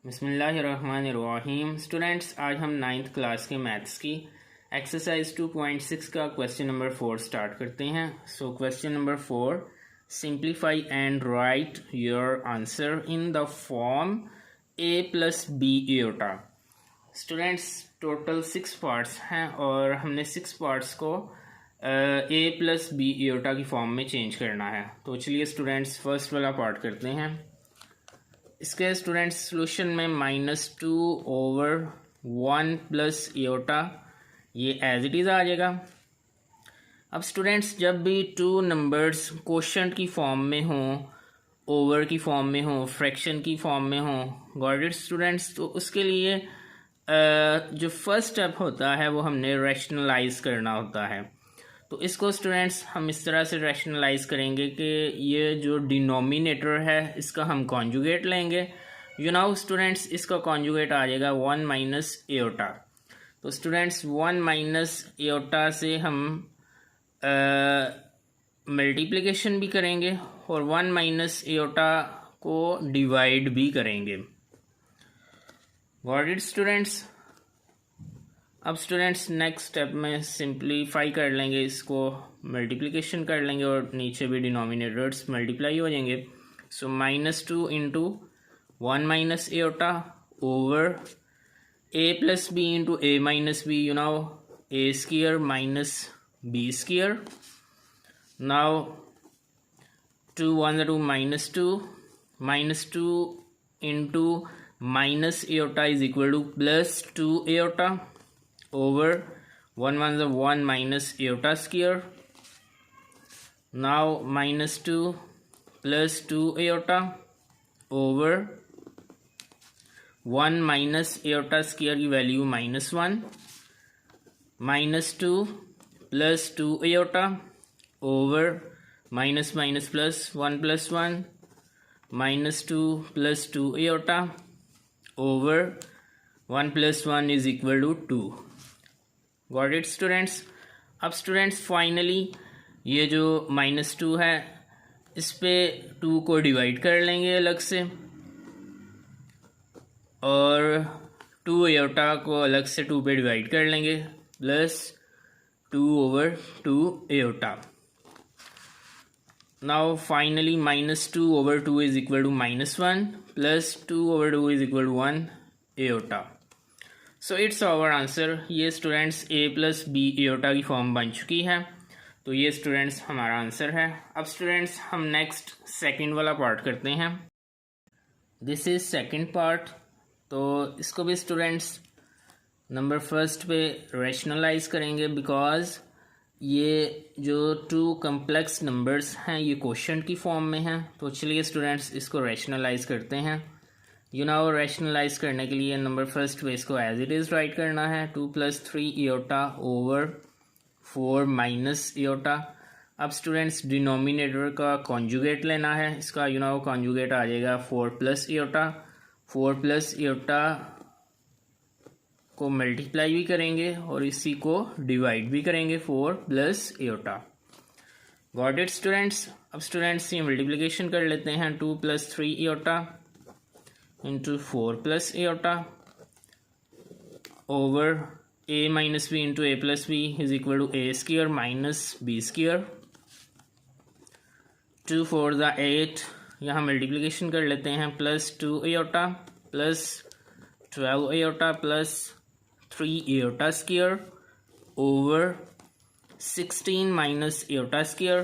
बिस्मिल्लाहिर्रहमानिर्रहीम। स्टूडेंट्स, आज हम 9th क्लास के मैथ्स की एक्सरसाइज 2.6 का क्वेश्चन नंबर 4 स्टार्ट करते हैं। So question number 4, simplify and write your answer in the form a plus b iota. Students, total 6 parts हैं और हमने 6 पार्ट्स को a प्लस बी एटा की फॉर्म में चेंज करना है। तो चलिए स्टूडेंट्स, फर्स्ट वाला पार्ट करते हैं। इसके स्टूडेंट्स सोल्यूशन में -2/1 प्लस एटा ये एज इट इज़ आ जाएगा। अब स्टूडेंट्स, जब भी टू नंबर्स कोशेंट की फॉर्म में हों, ओवर की फॉर्म में हों, फ्रैक्शन की फॉर्म में हों, गॉट इट स्टूडेंट्स, तो उसके लिए जो फर्स्ट स्टेप होता है वो हमने रैशनलाइज करना होता है। तो इसको स्टूडेंट्स हम इस तरह से रैशनलाइज करेंगे कि ये जो डिनोमिनेटर है इसका हम कॉन्जुगेट लेंगे। स्टूडेंट्स, इसका कॉन्जुगेट आ जाएगा 1 माइनस एटा। तो स्टूडेंट्स 1 माइनस एटा से हम मल्टीप्लिकेशन भी करेंगे और 1 माइनस एटा को डिवाइड भी करेंगे। Got it students. अब स्टूडेंट्स नेक्स्ट स्टेप में सिंप्लीफाई कर लेंगे, इसको मल्टीप्लिकेशन कर लेंगे और नीचे भी डिनोमिनेटर्स मल्टीप्लाई हो जाएंगे। So -2 into 1 minus iota over a plus B into a minus b, a square minus b square. Now 2 1 2 -2 into minus iota is equal to plus 2 iota over 1 1 the 1 minus Etah square. Now -2 plus 2 iota over 1 minus Etah square की value -1, -2 plus 2 iota over minus minus plus 1 plus 1, -2 plus 2 iota over 1 plus 1 is equal to 2. Got it students. अब students finally ये जो -2 है इस पे 2 को divide कर लेंगे अलग से और 2 एटा को अलग से 2 पे डिवाइड कर लेंगे, plus 2 over 2 iota. Now finally -2 over 2 is equal to -1 plus 2 over 2 is equal to 1 iota. So its our answer. ये students a plus b iota की फॉर्म बन चुकी है। तो ये स्टूडेंट्स हमारा आंसर है। अब स्टूडेंट्स हम नेक्स्ट सेकंड वाला पार्ट करते हैं। This is second part. तो इसको भी स्टूडेंट्स नंबर फर्स्ट पे रैशनलाइज करेंगे, बिकॉज ये जो टू कम्प्लेक्स नंबर्स हैं ये कोशेंट की फॉर्म में हैं। तो चलिए स्टूडेंट्स इसको रैशनलाइज करते हैं। रैशनलाइज करने के लिए नंबर फर्स्ट पे इसको एज इट इज़ राइट करना है। 2 + 3 एटा ओवर 4 माइनस एटा। अब स्टूडेंट्स डिनोमिनेटर का कॉन्जुगेट लेना है। इसका कॉन्जुगेट आ जाएगा 4 + एटा। 4 + एटा को मल्टीप्लाई भी करेंगे और इसी को डिवाइड भी करेंगे 4 + एटा। Got it students. अब स्टूडेंट्स ये मल्टीप्लिकेशन कर लेते हैं। 2 + 3 एटा into 4 plus Etah over a minus b into a plus b is equal to a square minus b square। 2 4 the 8, यहाँ मल्टीप्लिकेशन कर लेते हैं, plus 2 Etah plus 12 Etah plus 3 Etah square over 16 minus Etah square.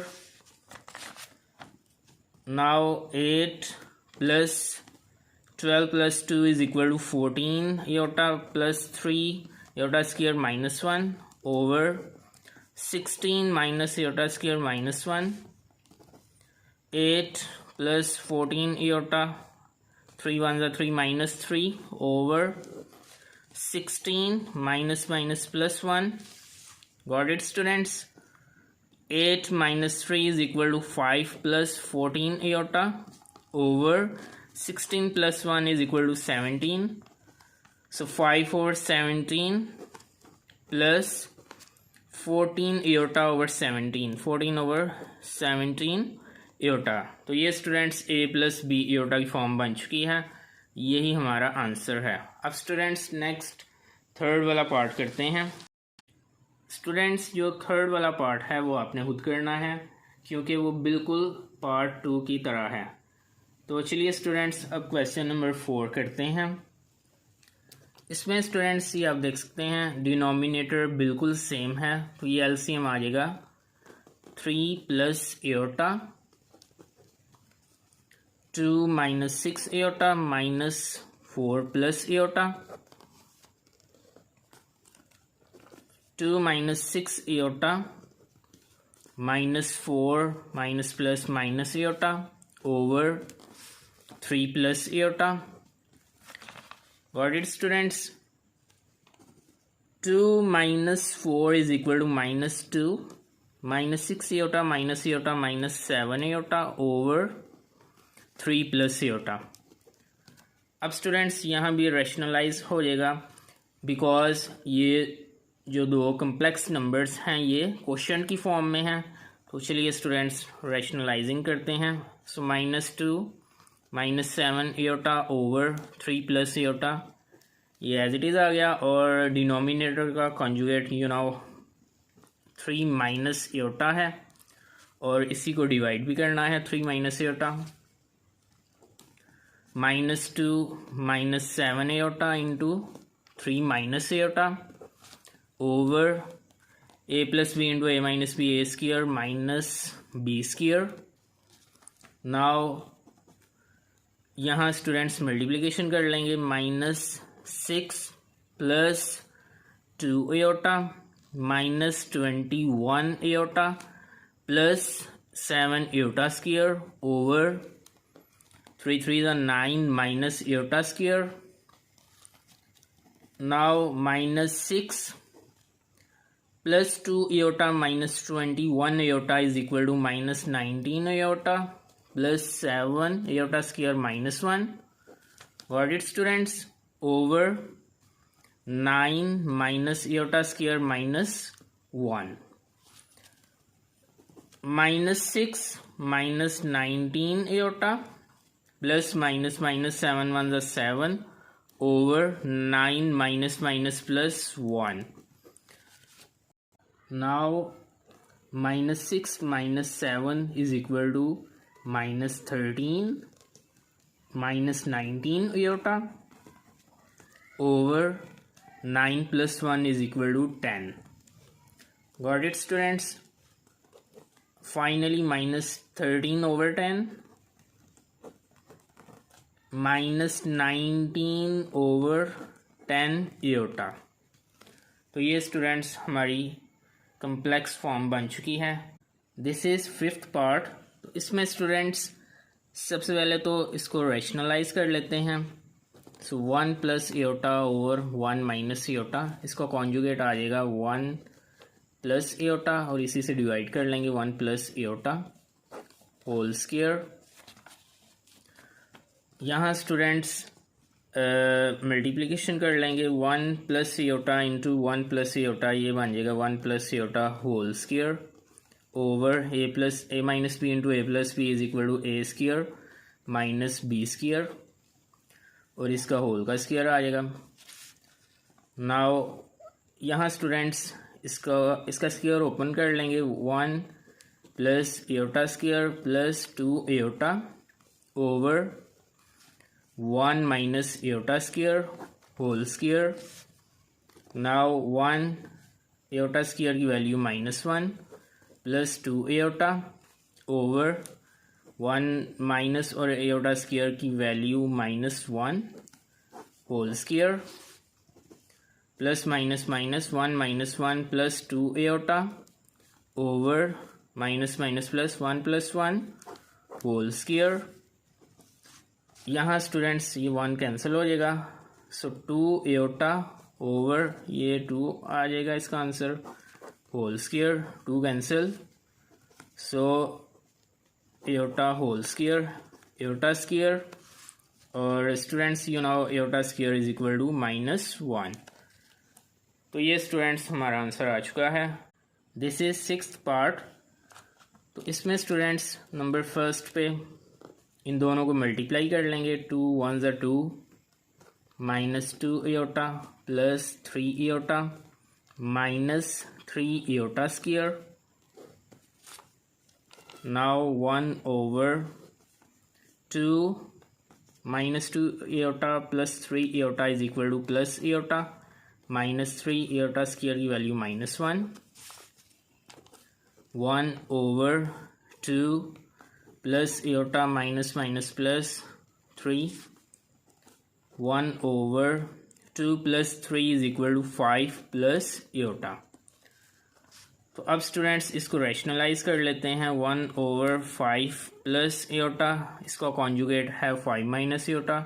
Now 8 plus 12 plus 2 is equal to 14 Etah plus 3 Etah square -1 over 16 minus Etah square -1। 8 plus 14 Etah, 3 1 3 -3 over 16 minus minus plus 1। Got it students? 8 minus 3 is equal to 5 plus 14 Etah over 16 plus 1 is equal to 17. So 5 over 17 plus 14 Etah over 17, 14 over 17 एटा। तो ये students a plus b iota की form बन चुकी है। यही हमारा answer है। अब स्टूडेंट्स नेक्स्ट थर्ड वाला पार्ट करते हैं। स्टूडेंट्स जो थर्ड वाला पार्ट है वो आपने खुद करना है, क्योंकि वो बिल्कुल पार्ट 2 की तरह है। तो चलिए स्टूडेंट्स अब क्वेश्चन नंबर 4 करते हैं। इसमें स्टूडेंट्स ये आप देख सकते हैं डिनोमिनेटर बिल्कुल सेम है, तो ये एलसीएम आ जाएगा 3 plus aorta 2 minus 6 aorta minus 4 plus aorta 2 minus 6 aorta minus 4 minus plus minus iota over 3 plus aorta. Got it students? 2 minus 4 is equal to minus 2 minus 6 iota minus iota minus 7 iota over 3 plus iota। अब students यहाँ भी rationalise हो जाएगा, because ये जो दो complex numbers हैं ये क्वेश्चन की फॉर्म में हैं। तो चलिए स्टूडेंट्स रैशनलाइजिंग करते हैं। So minus 2 minus 7 aorta over 3 plus iota, ये एज इट इज़ आ गया, और डिनोमिनेटर का कॉन्जुगेट 3 माइनस एयोटा है, और इसी को डिवाइड भी करना है 3 minus iota. Minus 2 minus 7 iota into 3 minus iota over a plus B into A minus B A square minus B square. Now यहाँ स्टूडेंट्स मल्टीप्लिकेशन कर लेंगे। Minus 6 plus 2 iota minus 21 iota plus 7 iota square over 3 3 9 minus iota square. Now minus 6 plus 2 iota minus 21 iota is equal to minus 19 iota plus 7 iota square minus 1। Got it students? Over 9 minus iota square minus 1। Minus 6 minus 19 iota plus minus minus 7 1 7 over 9 minus minus plus 1। Now minus 6 minus 7 is equal to minus 13 minus 19 iota over 9 plus 1 is equal to 10। Got it students? Finally minus 13 over 10 minus 19 over 10 iota. तो ये students हमारी complex form बन चुकी है। This is fifth part. तो इसमें students सबसे पहले तो इसको रैशनलाइज कर लेते हैं। सो 1 plus aorta over 1 minus aorta, इसका कॉन्जुगेट आ जाएगा 1 प्लस एयोटा, और इसी से डिवाइड कर लेंगे 1 प्लस एयोटा होल स्क्वायर। यहाँ स्टूडेंट्स मल्टीप्लिकेशन कर लेंगे 1 plus iota into 1 plus iota, ये बन जाएगा 1 plus iota whole square over a plus a minus b into a plus b is equal to a square minus B square, और इसका whole का square आ जाएगा। Now यहाँ स्टूडेंट्स इसका square open कर लेंगे 1 plus iota square plus 2 iota over 1 minus iota square whole square. Now 1 iota square की value -1 plus 2 iota over 1 minus और एयोटा स्क्वायर की value -1 whole square plus minus minus 1 -1 plus 2 iota over minus minus plus 1 plus 1 whole square. यहाँ students ये 1 cancel हो जाएगा, सो 2 iota over ये 2 आ जाएगा इसका answer whole square, 2 cancel, so iota whole square iota square, और students iota square is equal to -1। तो ये स्टूडेंट्स हमारा आंसर आ चुका है। This is 6th part. तो इसमें स्टूडेंट्स नंबर फर्स्ट पे इन दोनों को मल्टीप्लाई कर लेंगे, 2 1 ज़ा 2 minus 2 aorta plus 3 aorta minus 3 aorta square. Now 1 over 2 minus 2 aorta plus 3 aorta is equal to plus aorta minus 3 aorta square की value -1. 1 over 2 plus aorta minus minus plus 3. 1 over 2 plus 3 is equal to 5 plus aorta. तो अब students इसको rationalise कर लेते हैं. 1 over 5 plus aorta, इसका conjugate है 5 minus aorta.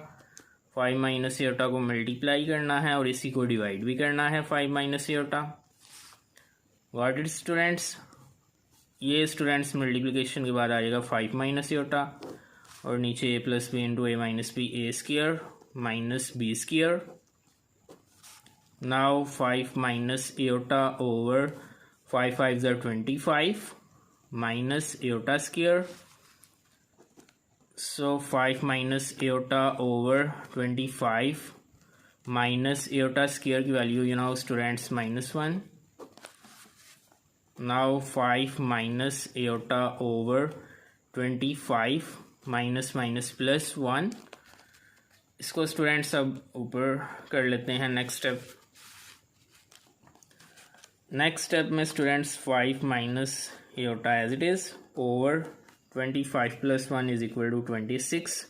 5 minus aorta को मल्टीप्लाई करना है और इसी को डिवाइड भी करना है 5 minus iota. What is students, ये स्टूडेंट्स मल्टीप्लिकेशन के बाद आ जाएगा 5 माइनस एयोटा और नीचे A plus B into A minus B A square minus B square. Now 5 minus iota over 5 5 are 25 minus aorta square. So 5 minus aorta over 25 minus aorta square की value you know students -1. Now 5 minus aorta over 25 minus minus plus 1. इसको students अब ऊपर कर लेते हैं. Next step में students 5 minus iota as it is over 25 plus 1 is equal to 26.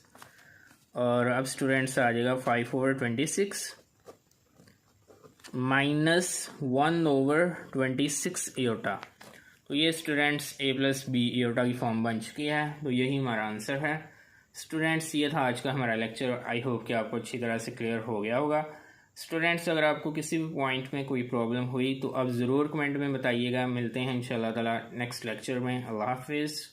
और अब स्टूडेंट्स आ जाएगा 5 over 26 माइनस 1 over 26 एयोटा. तो ये स्टूडेंट्स ए प्लस बी एयोटा की फॉर्म बन चुकी है. तो यही हमारा आंसर है स्टूडेंट्स. ये था आज का हमारा लेक्चर. आई होप कि आपको अच्छी तरह से क्लियर हो गया होगा. स्टूडेंट्स अगर आपको किसी भी पॉइंट में कोई प्रॉब्लम हुई तो आप ज़रूर कमेंट में बताइएगा. मिलते हैं इंशाल्लाह ताला नेक्स्ट लेक्चर में. अल्लाह हाफिज़.